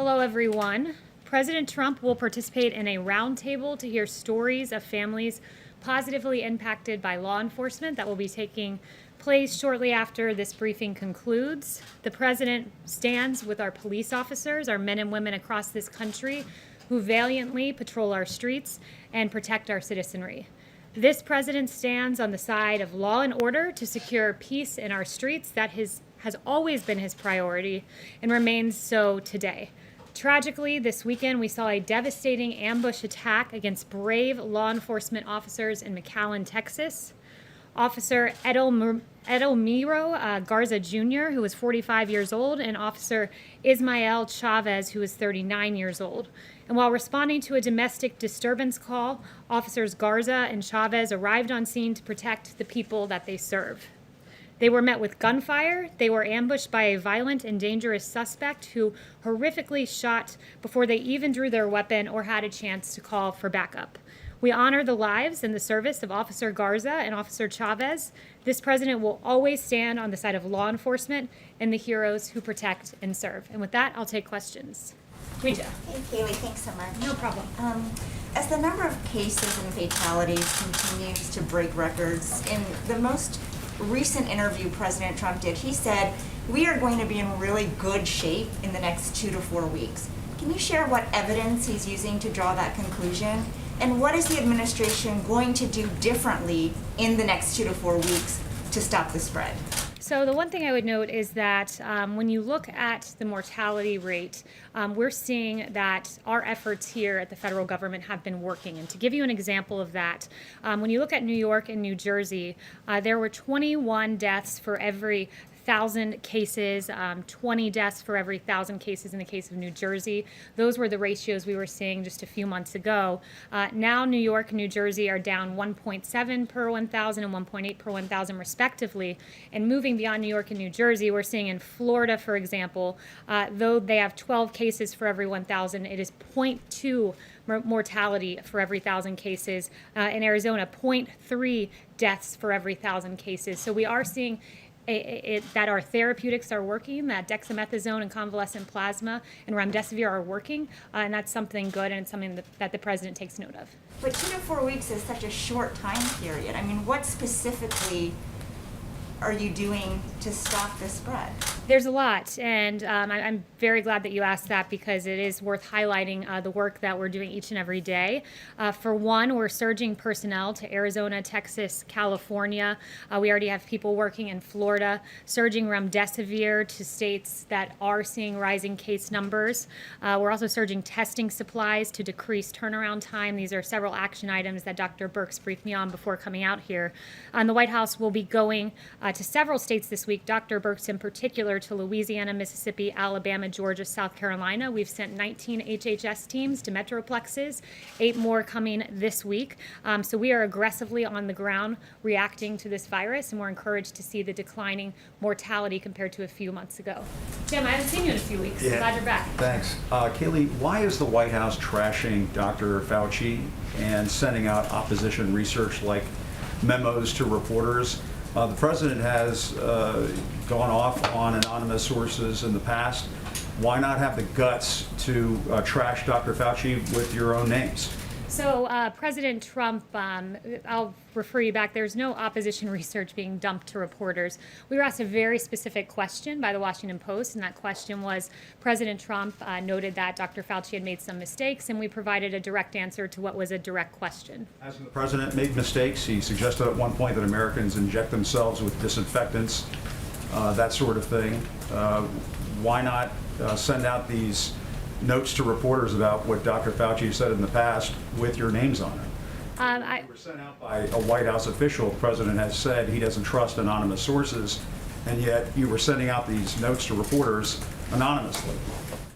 Hello, everyone. President Trump will participate in a roundtable to hear stories of families positively impacted by law enforcement that will be taking place shortly after this briefing concludes. The president stands with our police officers, our men and women across this country who valiantly patrol our streets and protect our citizenry. This president stands on the side of law and order to secure peace in our streets. That has always been his priority and remains so today. Tragically, this weekend we saw a devastating ambush attack against brave law enforcement officers in McAllen, Texas. Officer Edelmiro Garza Jr., who was 45 years old, and Officer Ismael Chavez, who was 39 years old. And while responding to a domestic disturbance call, Officers Garza and Chavez arrived on scene to protect the people that they serve. They were met with gunfire. They were ambushed by a violent and dangerous suspect who horrifically shot before they even drew their weapon or had a chance to call for backup. We honor the lives and the service of Officer Garza and Officer Chavez. This president will always stand on the side of law enforcement and the heroes who protect and serve. And with that, I'll take questions. Rita. Hey, Kayleigh, thanks so much. No problem. As the number of cases and fatalities continues to break records, in the most recent interview President Trump did, he said, we are going to be in really good shape in the next 2 to 4 weeks. Can you share what evidence he's using to draw that conclusion? And what is the administration going to do differently in the next 2 to 4 weeks to stop the spread? So the one thing I would note is that when you look at the mortality rate, we're seeing that our efforts here at the federal government have been working. And to give you an example of that, when you look at New York and New Jersey, there were 21 deaths for every 1,000 cases, 20 deaths for every 1,000 cases in the case of New Jersey. Those were the ratios we were seeing just a few months ago. Now New York and New Jersey are down 1.7 per 1,000 and 1.8 per 1,000 respectively. And moving beyond New York and New Jersey, we're seeing in Florida, for example, though they have 12 cases for every 1,000, it is 0.2 mortality for every 1,000 cases. In Arizona, 0.3 deaths for every 1,000 cases. So we are seeing that our therapeutics are working, that dexamethasone and convalescent plasma and remdesivir are working, and that's something good, and it's something that the president takes note of. But 2 to 4 weeks is such a short time period. I mean, what specifically are you doing to stop the spread? There's a lot, and I'm very glad that you asked that because it is worth highlighting the work that we're doing each and every day. For one, we're surging personnel to Arizona, Texas, California. We already have people working in Florida, surging remdesivir to states that are seeing rising case numbers. We're also surging testing supplies to decrease turnaround time. These are several action items that Dr. Birx briefed me on before coming out here. The White House will be going to several states this week, Dr. Birx in particular, to Louisiana, Mississippi, Alabama, Georgia, South Carolina. We've sent 19 HHS teams to metroplexes, 8 more coming this week. So we are aggressively on the ground reacting to this virus, and we're encouraged to see the declining mortality compared to a few months ago. Jim, I haven't seen you in a few weeks. Yeah. Glad you're back. Thanks. Kayleigh, why is the White House trashing Dr. Fauci and sending out opposition research like memos to reporters? The president has gone off on anonymous sources in the past. Why not have the guts to trash Dr. Fauci with your own names? So President Trump, I'll refer you back, there's no opposition research being dumped to reporters. We were asked a very specific question by the Washington Post, and that question was, President Trump noted that Dr. Fauci had made some mistakes, and we provided a direct answer to what was a direct question. Hasn't the president made mistakes? He suggested at one point that Americans inject themselves with disinfectants, that sort of thing. Why not send out these notes to reporters about what Dr. Fauci said in the past with your names on it? They were sent out by a White House official. The president has said he doesn't trust anonymous sources, and yet you were sending out these notes to reporters anonymously.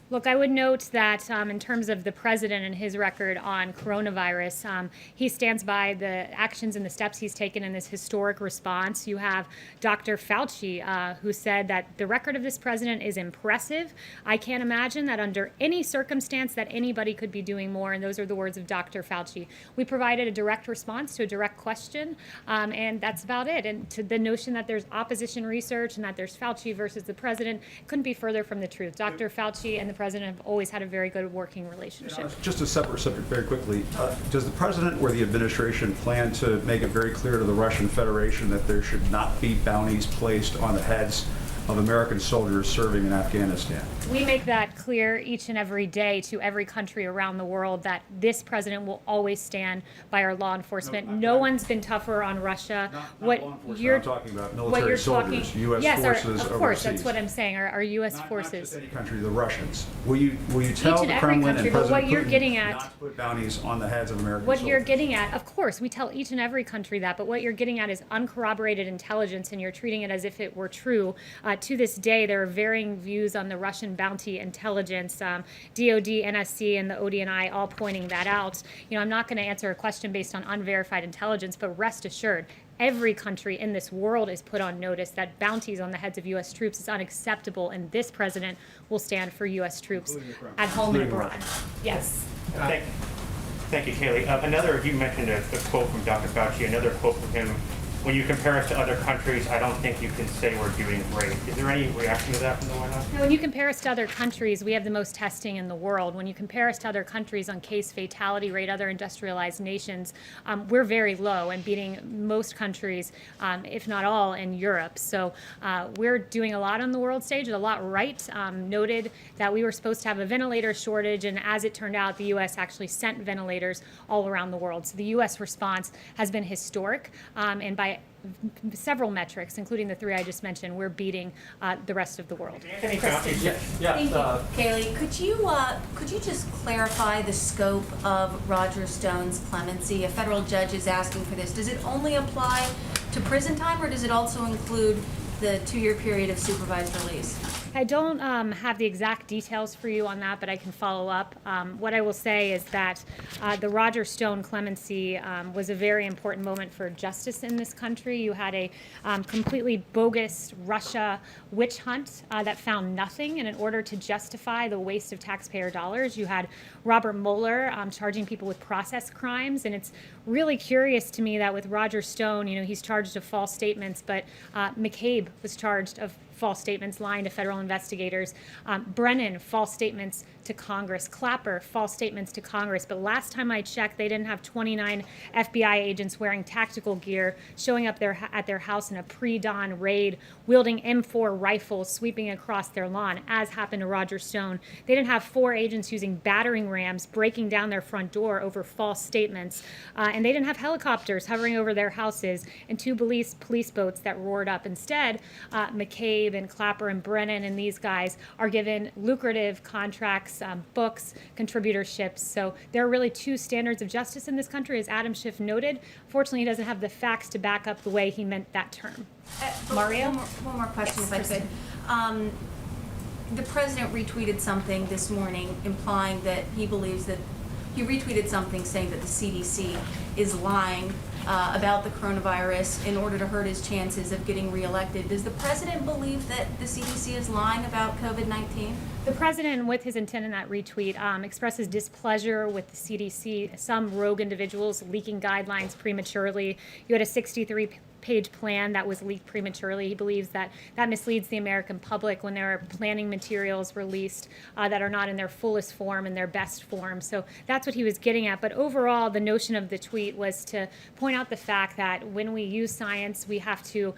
Look, I would note that in terms of the president and his record on coronavirus, he stands by the actions and the steps he's taken in this historic response. You have Dr. Fauci, who said that the record of this president is impressive. I can't imagine that under any circumstance that anybody could be doing more, and those are the words of Dr. Fauci. We provided a direct response to a direct question, and that's about it. And to the notion that there's opposition research and that there's Fauci versus the president couldn't be further from the truth. Dr. Fauci and the president have always had a very good working relationship. Just a separate subject very quickly. Does the president or the administration plan to make it very clear to the Russian Federation that there should not be bounties placed on the heads of American soldiers serving in Afghanistan? We make that clear each and every day to every country around the world that this president will always stand by our law enforcement. No one's been tougher on Russia. Not law enforcement, I'm talking about military soldiers, U.S. forces of course, overseas. that's what I'm saying. Our U.S. Not forces. just any country, the Russians. Will you tell and the every Kremlin country, and but President what you're Putin getting at- not to put bounties on the heads of American What soldiers? you're getting at, of course, we tell each and every country that, but what you're getting at is uncorroborated intelligence, and you're treating it as if it were true. To this day, there are varying views on the Russian bounty intelligence. DOD, NSC, and the ODNI all pointing that out. I'm not going to answer a question based on unverified intelligence, but rest assured, every country in this world is put on notice that bounties on the heads of U.S. troops is unacceptable, and this president will stand for U.S. troops at home and abroad. Yes. Thank you, Kayleigh. You mentioned a quote from Dr. Fauci, another quote from him. When you compare us to other countries, I don't think you can say we're doing great. Is there any reaction to that from the White House? When you compare us to other countries, we have the most testing in the world. When you compare us to other countries on case fatality rate, other industrialized nations, we're very low and beating most countries, if not all, in Europe. So we're doing a lot on the world stage, a lot right. Noted that we were supposed to have a ventilator shortage, and as it turned out, the U.S. actually sent ventilators all around the world. So the U.S. response has been historic, and by several metrics, including the three I just mentioned, we're beating the rest of the world. Anthony Fauci, Thank you, Kayleigh. Could you just clarify the scope of Roger Stone's clemency? A federal judge is asking for this. Does it only apply to prison time, or does it also include the 2-year period of supervised release? I don't have the exact details for you on that, but I can follow up. What I will say is that the Roger Stone clemency was a very important moment for justice in this country. You had a completely bogus Russia witch hunt that found nothing, and in order to justify the waste of taxpayer dollars, you had Robert Mueller charging people with process crimes, and it's really curious to me that with Roger Stone, he's charged of false statements, but McCabe was charged of false statements, lying to federal investigators. Brennan, false statements to Congress. Clapper, false statements to Congress. But last time I checked, they didn't have 29 FBI agents wearing tactical gear, showing up at their house in a pre-dawn raid, wielding M4 rifles, sweeping across their lawn, as happened to Roger Stone. They didn't have 4 agents using battering rams, breaking down their front door over false statements. And they didn't have helicopters hovering over their houses and 2 police boats that roared up. Instead, McCabe and Clapper and Brennan and these guys are given lucrative contracts, books, contributorships. So there are really 2 standards of justice in this country, as Adam Schiff noted. Fortunately, he doesn't have the facts to back up the way he meant that term. Mario? One more question, Yes, if I could. The president retweeted something this morning implying that he believes that he retweeted something saying that the CDC is lying about the coronavirus in order to hurt his chances of getting reelected. Does the president believe that the CDC is lying about COVID-19? The president, with his intent in that retweet, expresses displeasure with the CDC, some rogue individuals leaking guidelines prematurely. You had a 63-page plan that was leaked prematurely. He believes that misleads the American public when there are planning materials released that are not in their fullest form and their best form. So that's what he was getting at. But overall, the notion of the tweet was to point out the fact that when we use science, we have to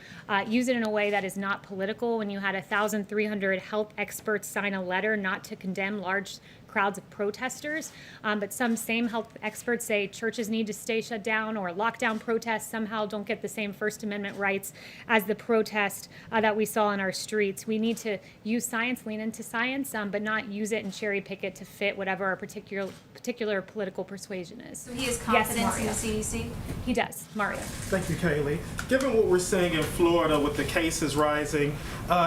use it in a way that is not political. When you had 1,300 health experts sign a letter not to condemn large crowds of protesters, but some same health experts say churches need to stay shut down, or lockdown protests somehow don't get the same First Amendment rights as the protest that we saw in our streets. We need to use science, lean into science, but not use it and cherry pick it to fit whatever our particular political persuasion is. So he has Yes, confidence in Mario. the CDC? He does. Mario. Thank you, Kayleigh. Given what we're seeing in Florida with the cases rising,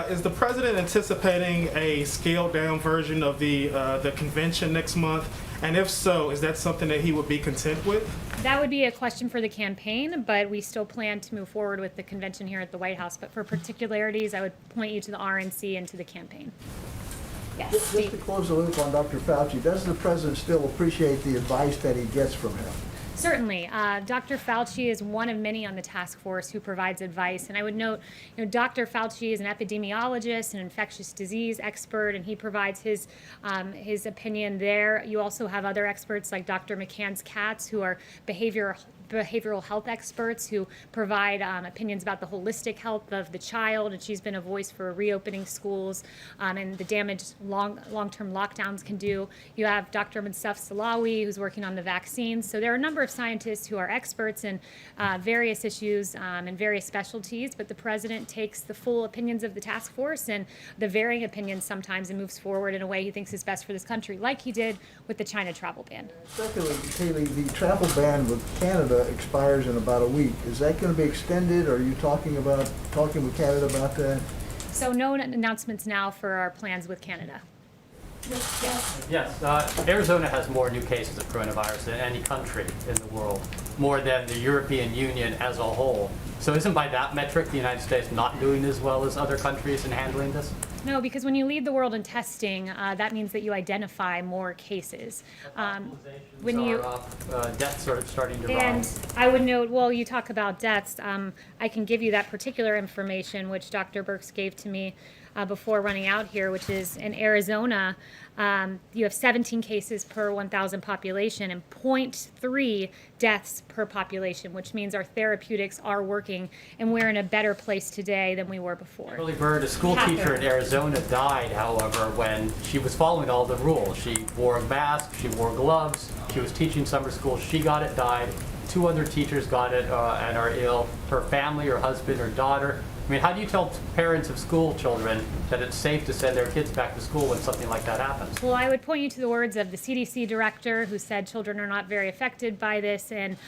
is the president anticipating a scaled-down version of the convention next month? And if so, is that something that he would be content with? That would be a question for the campaign, but we still plan to move forward with the convention here at the White House. But for particularities, I would point you to the RNC and to the campaign. Yes, Just to Steve. close the loop on Dr. Fauci, does the president still appreciate the advice that he gets from him? Certainly. Dr. Fauci is one of many on the task force who provides advice. And I would note, Dr. Fauci is an epidemiologist, an infectious disease expert, and he provides his opinion there. You also have other experts like Dr. McCann's Katz, who are behavioral health experts who provide opinions about the holistic health of the child, and she's been a voice for reopening schools and the damage long-term lockdowns can do. You have Dr. Mustafa Salawi, who's working on the vaccines. So there are a number of scientists who are experts in various issues and various specialties, but the president takes the full opinions of the task force and the varying opinions sometimes and moves forward in a way he thinks is best for this country, like he did with the China travel ban. Secondly, Kayleigh, the travel ban with Canada expires in about a week. Is that going to be extended? Are you talking with Canada about that? So no announcements now for our plans with Canada. Yes, Arizona has more new cases of coronavirus than any country in the world, more than the European Union as a whole. So isn't by that metric the United States not doing as well as other countries in handling this? No, because when you lead the world in testing, that means that you identify more cases. Deaths are starting to And rise. I would note, well, you talk about deaths. I can give you that particular information, which Dr. Birx gave to me before running out here, which is in Arizona, you have 17 cases per 1,000 population and 0.3 deaths per population, which means our therapeutics are working, and we're in a better place today than we were before. Shirley Bird, a school teacher in Arizona, died, however, when she was following all the rules. She wore a mask, she wore gloves, she was teaching summer school, she got it, died. 2 other teachers got it and are ill. Her family, her husband, her daughter. I mean, how do you tell parents of school children that it's safe to send their kids back to school when something like that happens? Well, I would point you to the words of the CDC director, who said children are not very affected by this and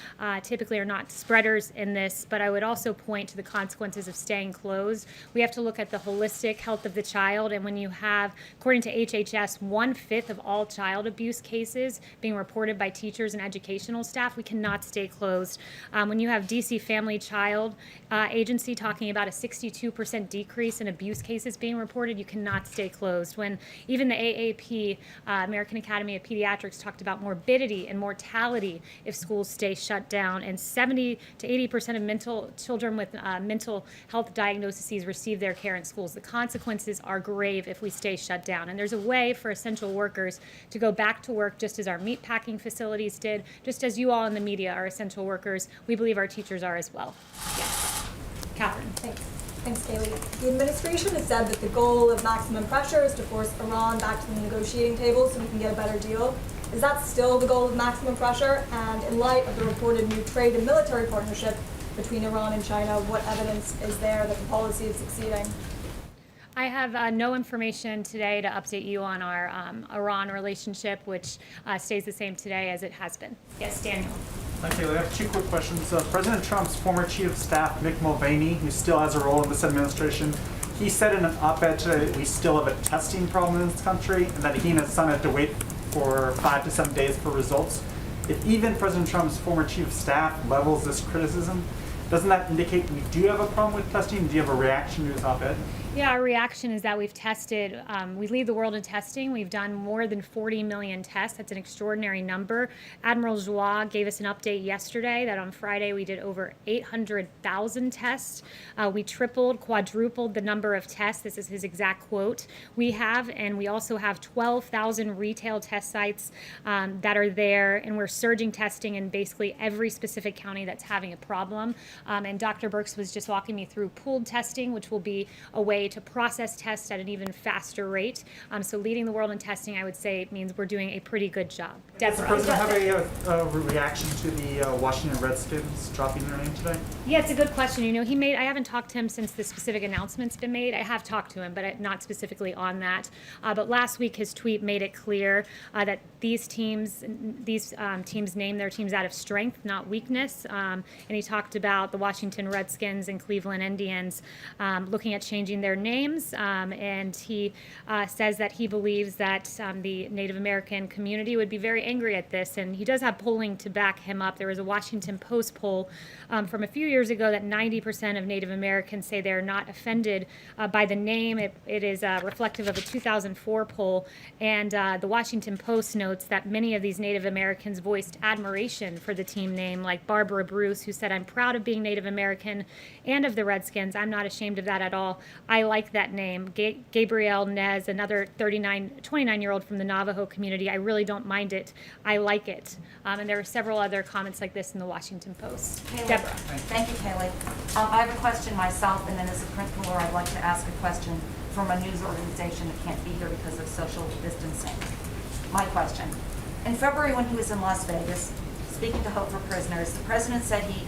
typically are not spreaders in this. But I would also point to the consequences of staying closed. We have to look at the holistic health of the child. And when you have, according to HHS, 1/5 of all child abuse cases being reported by teachers and educational staff, we cannot stay closed. When you have DC Family Child Agency talking about a 62% decrease in abuse cases being reported, you cannot stay closed. When even the AAP, American Academy of Pediatrics, talked about morbidity and mortality if schools stay shut down, and 70 to 80% of children with mental health diagnoses receive their care in schools. The consequences are grave if we stay shut down. And there's a way for essential workers to go back to work just as our meat packing facilities did, just as you all in the media are essential workers. We believe our teachers are as well. Yes. Catherine. Thanks, Kayleigh. The administration has said that the goal of maximum pressure is to force Iran back to the negotiating table so we can get a better deal. Is that still the goal of maximum pressure? And in light of the reported new trade and military partnership between Iran and China, what evidence is there that the policy is succeeding? I have no information today to update you on our Iran relationship, which stays the same today as it has been. Yes, Daniel. Hi, Kayleigh. I have 2 quick questions. President Trump's former chief of staff, Mick Mulvaney, who still has a role in this administration, he said in an op-ed today that we still have a testing problem in this country and that he and his son have to wait for 5 to 7 days for results. If even President Trump's former chief of staff levels this criticism, doesn't that indicate we do have a problem with testing? Do you have a reaction to his op-ed? Yeah, our reaction is that we've tested, we lead the world in testing. We've done more than 40 million tests. That's an extraordinary number. Admiral Joie gave us an update yesterday that on Friday we did over 800,000 tests. We tripled, quadrupled the number of tests. This is his exact quote. We also have 12,000 retail test sites that are there, and we're surging testing in basically every specific county that's having a problem. And Dr. Birx was just walking me through pooled testing, which will be a way to process tests at an even faster rate. So leading the world in testing, I would say, means we're doing a pretty good job. Does the president have a reaction to the Washington Redskins dropping their name today? Yeah, it's a good question. I haven't talked to him since the specific announcement's been made. I have talked to him, but not specifically on that. But last week, his tweet made it clear that these teams name their teams out of strength, not weakness. And he talked about the Washington Redskins and Cleveland Indians looking at changing their their names, and he says that he believes that the Native American community would be very angry at this, and he does have polling to back him up. There was a Washington Post poll from a few years ago that 90% of Native Americans say they're not offended by the name. It is reflective of a 2004 poll, and the Washington Post notes that many of these Native Americans voiced admiration for the team name, like Barbara Bruce, who said, "I'm proud of being Native American and of the Redskins. I'm not ashamed of that at all. I like that name." Gabrielle Nez, another 29-year-old from the Navajo community, "I really don't mind it. I like it." And there were several other comments like this in the Washington Post. Kayleigh. Deborah. Thank you, Kayleigh. I have a question myself, and then as a principal, I'd like to ask a question from a news organization that can't be here because of social distancing. My question. In February, when he was in Las Vegas, speaking to Hope for Prisoners, the president said he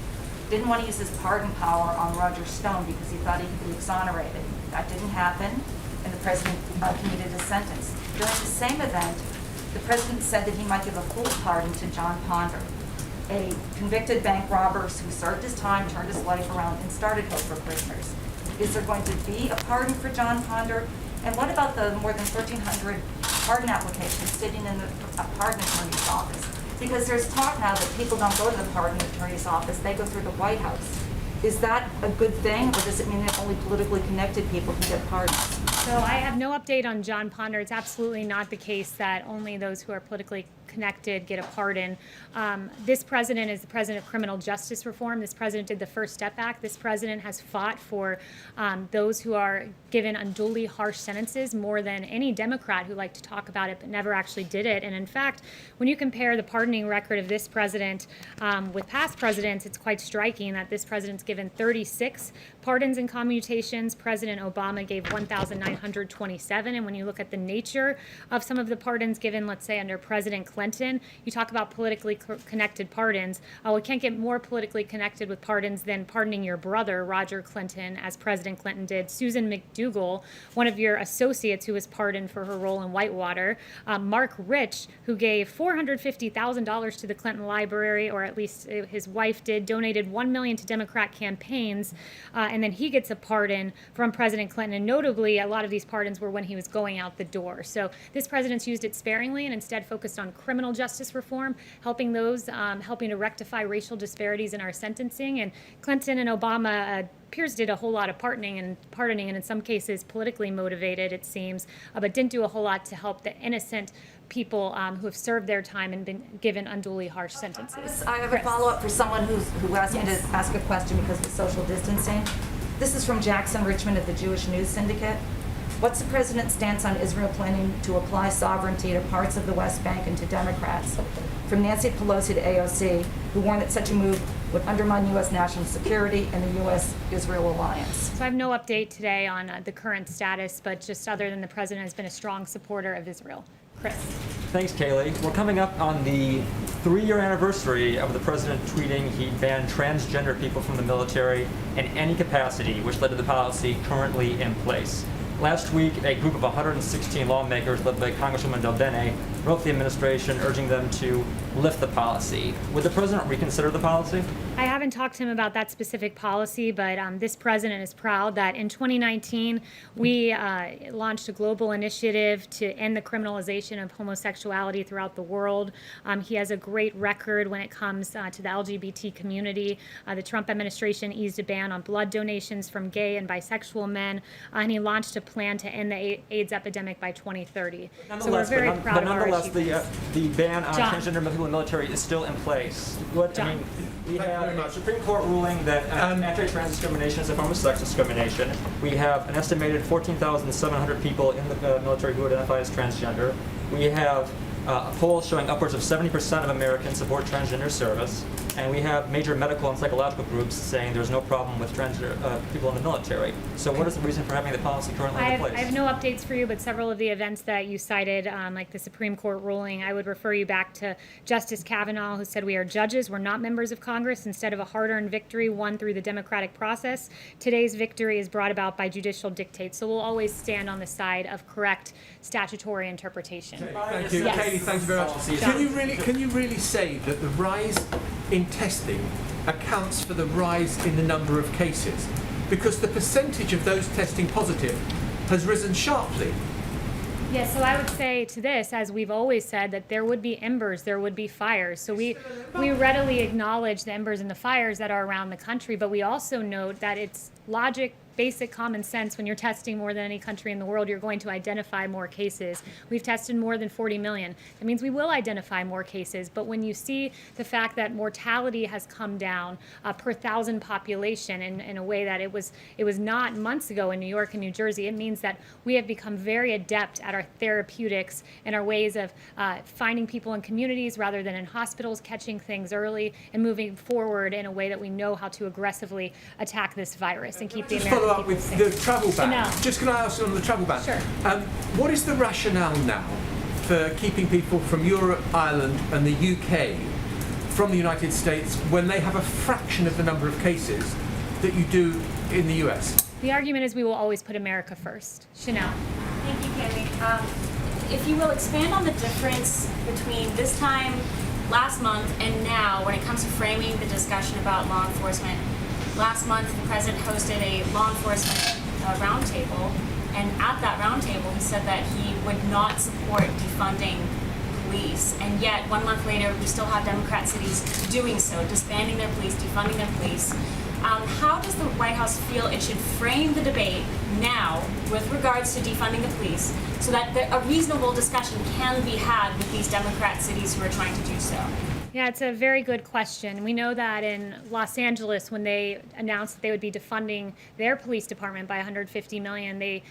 didn't want to use his pardon power on Roger Stone because he thought he could be exonerated. That didn't happen, and the president commuted his sentence. During the same event, the president said that he might give a full pardon to John Ponder, a convicted bank robber who served his time, turned his life around, and started Hope for Prisoners. Is there going to be a pardon for John Ponder? And what about the more than 1,300 pardon applications sitting in the pardon attorney's office? Because there's talk now that people don't go to the pardon attorney's office, they go through the White House. Is that a good thing, or does it mean that only politically connected people can get pardons? So I have no update on John Ponder. It's absolutely not the case that only those who are politically connected get a pardon. This president is the president of criminal justice reform. This president did the First Step Act. This president has fought for those who are given unduly harsh sentences more than any Democrat who liked to talk about it but never actually did it. And in fact, when you compare the pardoning record of this president with past presidents, it's quite striking that this president's given 36 pardons and commutations. President Obama gave 1,927. And when you look at the nature of some of the pardons given, let's say under President Clinton, you talk about politically connected pardons. We can't get more politically connected with pardons than pardoning your brother, Roger Clinton, as President Clinton did. Susan McDougal, one of your associates who was pardoned for her role in Whitewater. Mark Rich, who gave $450,000 to the Clinton Library, or at least his wife did, donated $1 million to Democrat campaigns, and then he gets a pardon from President Clinton. And notably, a lot of these pardons were when he was going out the door. So this president's used it sparingly and instead focused on criminal justice reform, helping to rectify racial disparities in our sentencing. And Clinton and Obama appears did a whole lot of pardoning, and in some cases politically motivated, it seems, but didn't do a whole lot to help the innocent people who have served their time and been given unduly harsh sentences. I have a follow-up for someone who asked me to ask a question because of social distancing. This is from Jackson Richmond of the Jewish News Syndicate. What's the president's stance on Israel planning to apply sovereignty to parts of the West Bank and to Democrats? From Nancy Pelosi to AOC, who warned that such a move would undermine U.S. national security and the U.S.-Israel alliance. So I have no update today on the current status, but just other than the president has been a strong supporter of Israel. Chris. Thanks, Kayleigh. We're coming up on the 3-year anniversary of the president tweeting he banned transgender people from the military in any capacity, which led to the policy currently in place. Last week, a group of 116 lawmakers led by Congresswoman Del Bene wrote to the administration urging them to lift the policy. Would the president reconsider the policy? I haven't talked to him about that specific policy, but this president is proud that in 2019 we launched a global initiative to end the criminalization of homosexuality throughout the world. He has a great record when it comes to the LGBT community. The Trump administration eased a ban on blood donations from gay and bisexual men, and he launched a plan to end the AIDS epidemic by 2030. So we're very proud of our achievements. The ban on John. transgender people in the military is still in place. John. We have a Supreme Court ruling that anti-trans discrimination is a form of sex discrimination. We have an estimated 14,700 people in the military who identify as transgender. We have a poll showing upwards of 70% of Americans support transgender service. And we have major medical and psychological groups saying there's no problem with transgender people in the military. So what is the reason for having the policy currently in place? I have no updates for you, but several of the events that you cited, like the Supreme Court ruling, I would refer you back to Justice Kavanaugh, who said we are judges, we're not members of Congress. Instead of a hard-earned victory won through the democratic process, today's victory is brought about by judicial dictate. So we'll always stand on the side of correct statutory interpretation. Thank you. Yes. Kayleigh, thank you very much. Can you really say that the rise in testing accounts for the rise in the number of cases? because the percentage of those testing positive has risen sharply. Yeah, so I would say to this, as we've always said, that there would be embers, there would be fires. So we readily acknowledge the embers and the fires that are around the country, but we also note that it's logic, basic common sense. When you're testing more than any country in the world, you're going to identify more cases. We've tested more than 40 million. That means we will identify more cases. But when you see the fact that mortality has come down per thousand population in a way that it was not months ago in New York and New Jersey, it means that we have become very adept at our therapeutics and our ways of finding people in communities rather than in hospitals, catching things early, and moving forward in a way that we know how to aggressively attack this virus and keep the American Follow up people with safe. the travel ban. Chanel. Just can I ask you on the travel ban? Sure. What is the rationale now for keeping people from Europe, Ireland and the UK from the United States when they have a fraction of the number of cases that you do in the US? The argument is we will always put America first. Chanel. Thank you, Kayleigh. If you will expand on the difference between this time last month and now when it comes to framing the discussion about law enforcement. Last month, the president hosted a law enforcement roundtable, and at that roundtable, he said that he would not support defunding police. And yet, 1 month later, we still have Democrat cities doing so, disbanding their police, defunding their police. How does the White House feel it should frame the debate now with regards to defunding the police so that a reasonable discussion can be had with these Democrat cities who are trying to do so? Yeah, it's a very good question. We know that in Los Angeles, when they announced that they would be defunding their police department by $150 million, they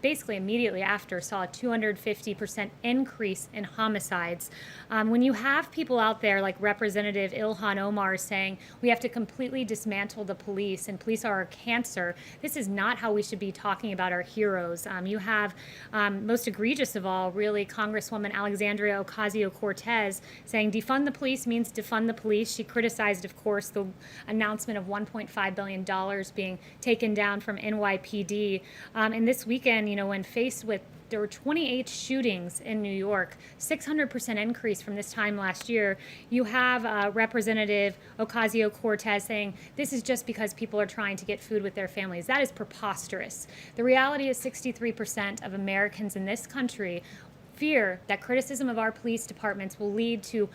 basically immediately after saw a 250% increase in homicides. When you have people out there like Representative Ilhan Omar saying we have to completely dismantle the police and police are our cancer, this is not how we should be talking about our heroes. You have, most egregious of all, really, Congresswoman Alexandria Ocasio-Cortez saying defund the police means defund the police. She criticized, of course, the announcement of $1.5 billion being taken down from NYPD. And this weekend, when faced with, there were 28 shootings in New York, 600% increase from this time last year. You have Representative Ocasio-Cortez saying this is just because people are trying to get food with their families. That is preposterous. The reality is 63% of Americans in this country fear that criticism of our police departments will lead to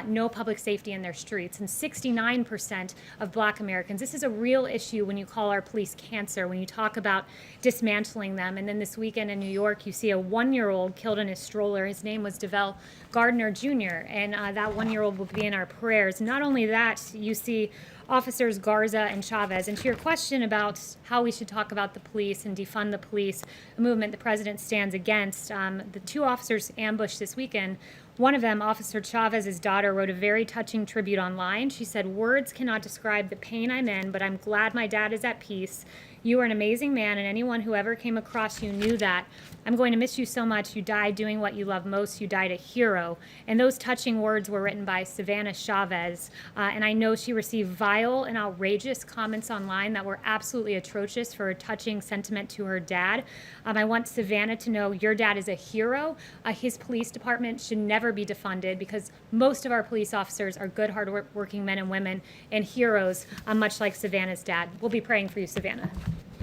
no public safety in their streets. And 69% of Black Americans, this is a real issue when you call our police cancer, when you talk about dismantling them. And then this weekend in New York, you see a 1-year-old killed in his stroller. His name was DeVell Gardner Jr., and that 1-year-old will be in our prayers. Not only that, you see Officers Garza and Chavez. And to your question about how we should talk about the police and defund the police, a movement the president stands against, the two officers ambushed this weekend. One of them, Officer Chavez's daughter, wrote a very touching tribute online. She said, "Words cannot describe the pain I'm in, but I'm glad my dad is at peace. You are an amazing man, and anyone who ever came across you knew that. I'm going to miss you so much. You died doing what you love most. You died a hero." And those touching words were written by Savannah Chavez. And I know she received vile and outrageous comments online that were absolutely atrocious for a touching sentiment to her dad. I want Savannah to know your dad is a hero. His police department should never be defunded because most of our police officers are good, hard-working men and women and heroes, much like Savannah's dad. We'll be praying for you, Savannah.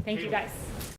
Thank you, guys.